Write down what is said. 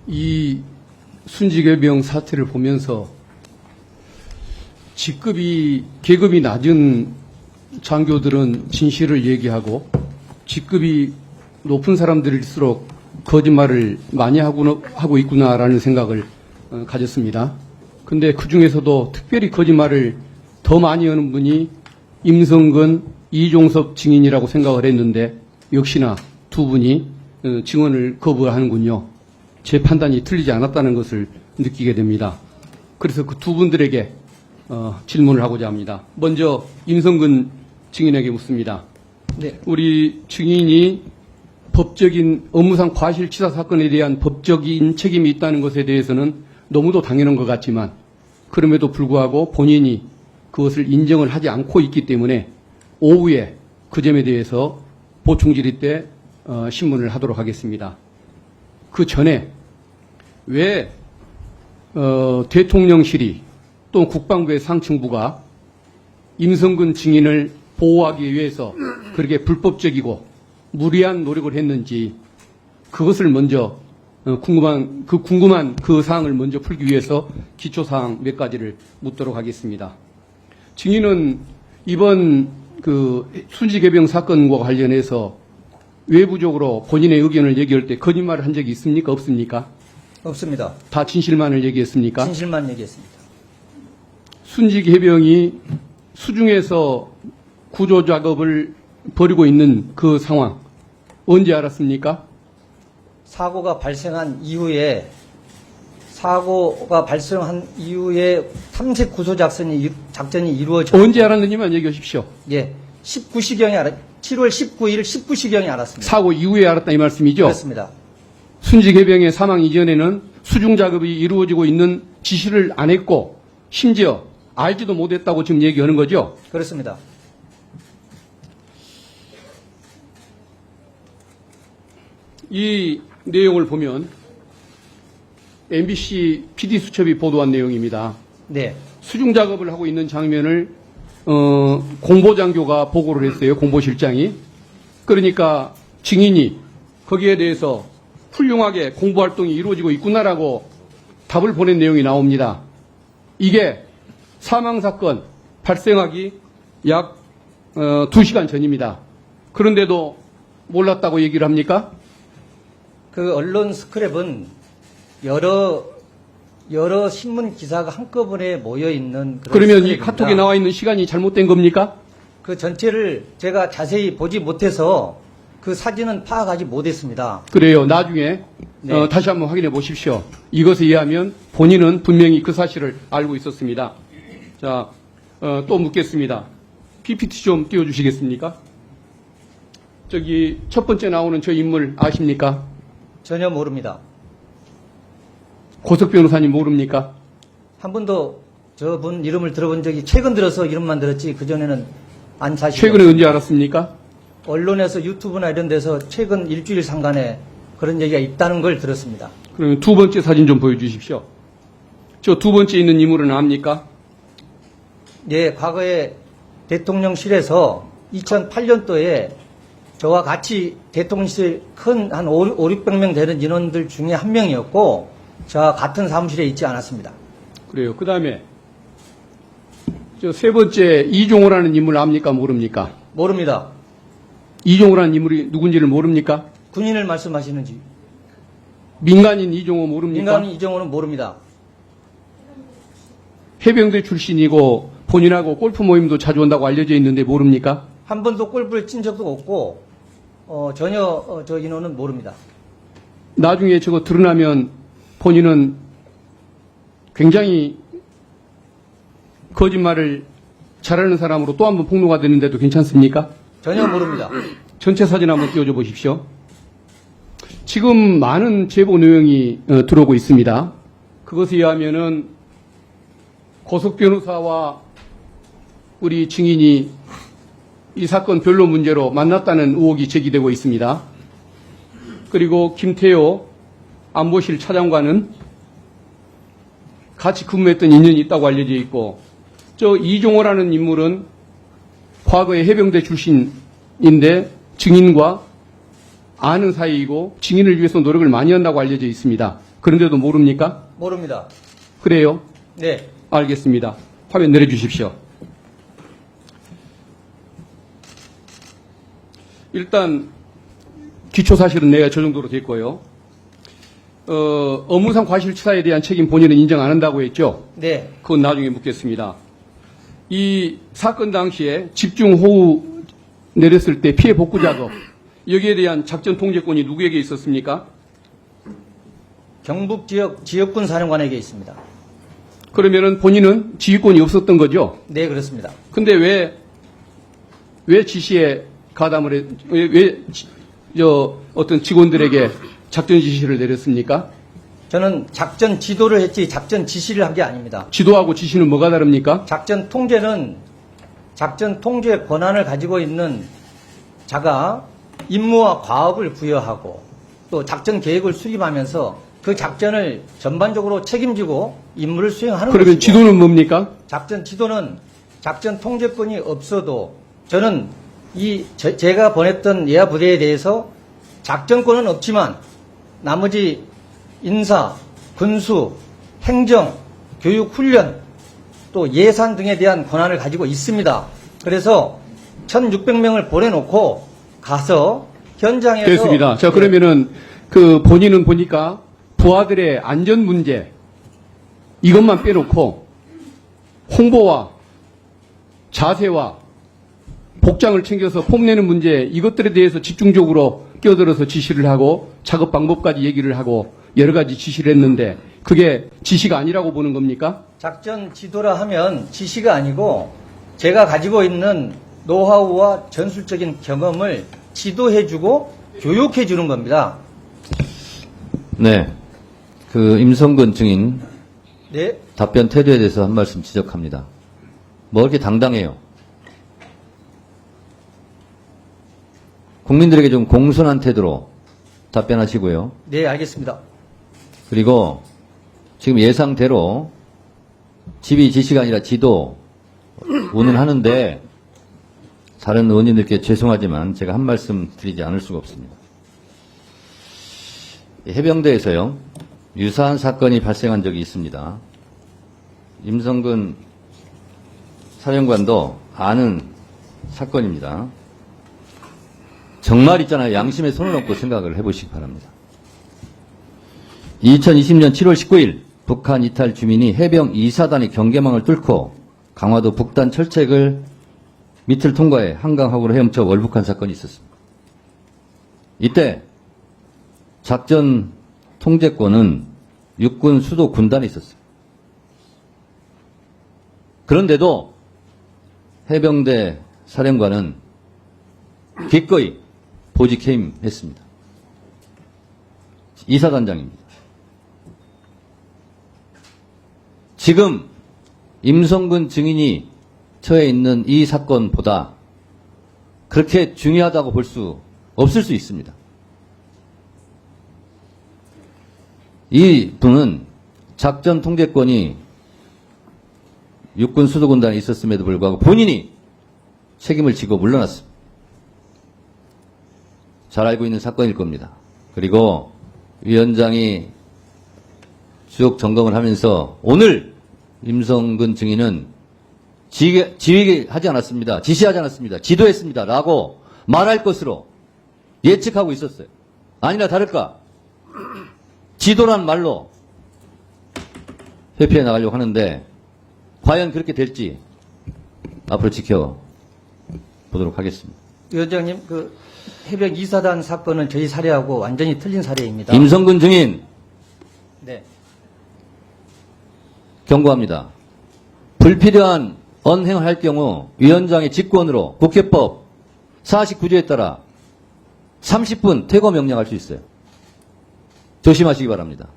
이 순직해병 사태를 보면서 계급이 낮은 장교들은 진실을 얘기하고 직급이 높은 사람들일수록 거짓말을 많이 하고 있구나라는 생각을 가졌습니다. 근데 그 중에서도 특별히 거짓말을 더 많이 하는 분이 임성근, 이종섭 증인이라고 생각을 했는데 역시나 두 분이 증언을 거부하는군요. 제 판단이 틀리지 않았다는 것을 느끼게 됩니다. 그래서 그 두 분들에게 질문을 하고자 합니다. 먼저 임성근 증인에게 묻습니다. 네. 우리 증인이 법적인 업무상 과실치사 사건에 대한 법적인 책임이 있다는 것에 대해서는 너무도 당연한 것 같지만 그럼에도 불구하고 본인이 그것을 인정을 하지 않고 있기 때문에 오후에 그 점에 대해서 보충 질의 때 신문을 하도록 하겠습니다. 그 전에 왜 대통령실이 또 국방부의 상층부가 임성근 증인을 보호하기 위해서 그렇게 불법적이고 무리한 노력을 했는지 그것을 먼저 궁금한 그 사항을 먼저 풀기 위해서 기초사항 몇 가지를 묻도록 하겠습니다. 증인은 이번 순직해병 사건과 관련해서 외부적으로 본인의 의견을 얘기할 때 거짓말을 한 적이 있습니까? 없습니까? 없습니다. 다 진실만을 얘기했습니까? 진실만 얘기했습니다. 순직해병이 수중에서 구조 작업을 벌이고 있는 그 상황 언제 알았습니까? 사고가 발생한 이후에 탐색 구조 작전이 이루어졌고 언제 알았는지만 얘기해 주십시오. 예, 7월 19일 19시경에 알았습니다. 사고 이후에 알았다 이 말씀이죠? 그렇습니다. 순직해병의 사망 이전에는 수중 작업이 이루어지고 있는 지시를 안 했고 심지어 알지도 못했다고 지금 얘기하는 거죠? 그렇습니다. 이 내용을 보면 MBC PD수첩이 보도한 내용입니다. 네. 수중 작업을 하고 있는 장면을 공보장교가 보고를 했어요. 공보실장이. 그러니까 증인이 거기에 대해서 훌륭하게 공보활동이 이루어지고 있구나라고 답을 보낸 내용이 나옵니다. 이게 사망사건 발생하기 약 2시간 전입니다. 그런데도 몰랐다고 얘기를 합니까? 그 언론 스크랩은 여러 신문 기사가 한꺼번에 모여 있는 그런 그러면 스크랩입니다. 이 카톡에 나와 있는 시간이 잘못된 겁니까? 그 전체를 제가 자세히 보지 못해서 그 사진은 파악하지 못했습니다. 그래요. 나중에 네. 다시 한번 확인해 보십시오. 이것에 의하면 본인은 분명히 그 사실을 알고 있었습니다. 자, 또 묻겠습니다. PPT 좀 띄워주시겠습니까? 저기 첫 번째 나오는 저 인물 아십니까? 전혀 모릅니다. 고석 변호사님 모릅니까? 한 번도 저분 이름을 들어본 적이 최근 들어서 이름만 들었지 그전에는 안 사실. 최근에 언제 알았습니까? 언론에서 유튜브나 이런 데서 최근 일주일 상간에 그런 얘기가 있다는 걸 들었습니다. 그러면 두 번째 사진 좀 보여주십시오. 저 두 번째 있는 인물은 압니까? 예, 과거에 대통령실에서 2008년도에 저와 같이 대통령실 큰 한 500명 되는 인원들 중에 한 명이었고 저와 같은 사무실에 있지 않았습니다. 그래요. 그 다음에 저 세 번째 이종호라는 인물 압니까? 모릅니까? 모릅니다. 이종호라는 인물이 누군지를 모릅니까? 군인을 말씀하시는지. 민간인 이종호 모릅니까? 민간인 이정호는 모릅니다. 해병대 출신이고 본인하고 골프 모임도 자주 온다고 알려져 있는데 모릅니까? 한 번도 골프를 친 적도 없고 전혀 저 인원은 모릅니다. 나중에 저거 드러나면 본인은 굉장히 거짓말을 잘하는 사람으로 또 한 번 폭로가 되는데도 괜찮습니까? 전혀 모릅니다. 전체 사진 한번 띄워줘 보십시오. 지금 많은 제보 내용이 들어오고 있습니다. 그것에 의하면은 고석 변호사와 우리 증인이 이 사건 변론 문제로 만났다는 의혹이 제기되고 있습니다. 그리고 김태호 안보실 차장과는 같이 근무했던 인연이 있다고 알려져 있고 저 이종호라는 인물은 과거에 해병대 출신인데 증인과 아는 사이이고 증인을 위해서 노력을 많이 한다고 알려져 있습니다. 그런데도 모릅니까? 모릅니다. 그래요? 네. 알겠습니다. 화면 내려주십시오. 일단 기초사실은 내가 저 정도로 됐고요. 업무상 과실치사에 대한 책임 본인은 인정 안 한다고 했죠? 네. 그건 나중에 묻겠습니다. 이 사건 당시에 집중호우 내렸을 때 피해 복구 작업, 여기에 대한 작전 통제권이 누구에게 있었습니까? 경북 지역군 사령관에게 있습니다. 그러면은 본인은 지휘권이 없었던 거죠? 네, 그렇습니다. 근데 왜 지시에 가담을 어떤 직원들에게 작전 지시를 내렸습니까? 저는 작전 지도를 했지 작전 지시를 한 게 아닙니다. 지도하고 지시는 뭐가 다릅니까? 작전 통제는 작전 통제 권한을 가지고 있는 자가 임무와 과업을 부여하고 또 작전 계획을 수립하면서 그 작전을 전반적으로 책임지고 임무를 수행하는 그러면 것이고, 지도는 뭡니까? 작전 지도는 작전 통제권이 없어도 저는 제가 보냈던 예하 부대에 대해서 작전권은 없지만 나머지 인사, 군수, 행정, 교육, 훈련, 또 예산 등에 대한 권한을 가지고 있습니다. 그래서 1,600명을 보내놓고 가서 현장에서 됐습니다. 자, 그러면은 본인은 보니까 부하들의 안전 문제 이것만 빼놓고 홍보와 자세와 복장을 챙겨서 폼내는 문제 이것들에 대해서 집중적으로 끼어들어서 지시를 하고 작업 방법까지 얘기를 하고 여러 가지 지시를 했는데 그게 지시가 아니라고 보는 겁니까? 작전 지도라 하면 지시가 아니고 제가 가지고 있는 노하우와 전술적인 경험을 지도해주고 교육해주는 겁니다. 네. 임성근 증인 네, 답변 태도에 대해서 한 말씀 지적합니다. 뭐 이렇게 당당해요? 국민들에게 좀 공손한 태도로 답변하시고요. 네, 알겠습니다. 그리고 지금 예상대로 지휘 지시가 아니라 지도 운운하는데 다른 의원님들께 죄송하지만 제가 한 말씀 드리지 않을 수가 없습니다. 해병대에서요, 유사한 사건이 발생한 적이 있습니다. 임성근 사령관도 아는 사건입니다. 정말 있잖아요. 양심에 손을 얹고 생각을 해보시기 바랍니다. 2020년 7월 19일 북한 이탈 주민이 해병 2사단의 경계망을 뚫고 강화도 북단 철책을 밑을 통과해 한강하구로 헤엄쳐 월북한 사건이 있었습니다. 이때 작전 통제권은 육군 수도 군단에 있었어요. 그런데도 해병대 사령관은 기꺼이 보직 해임했습니다. 이사단장입니다. 지금 임성근 증인이 처해 있는 이 사건보다 그렇게 중요하다고 볼 수 없을 수 있습니다. 이 분은 작전 통제권이 육군 수도군단에 있었음에도 불구하고 본인이 책임을 지고 물러났습니다. 잘 알고 있는 사건일 겁니다. 그리고 위원장이 쭉 점검을 하면서 오늘 임성근 증인은 지휘하지 않았습니다. 지시하지 않았습니다. 지도했습니다. 라고 말할 것으로 예측하고 있었어요. 아니나 다를까 지도란 말로 회피해 나가려고 하는데 과연 그렇게 될지 앞으로 지켜보도록 하겠습니다. 위원장님, 해병 2사단 사건은 저희 사례하고 완전히 틀린 사례입니다. 임성근 증인 네. 경고합니다. 불필요한 언행을 할 경우 위원장의 직권으로 국회법 49조에 따라 30분 퇴거 명령할 수 있어요. 조심하시기 바랍니다.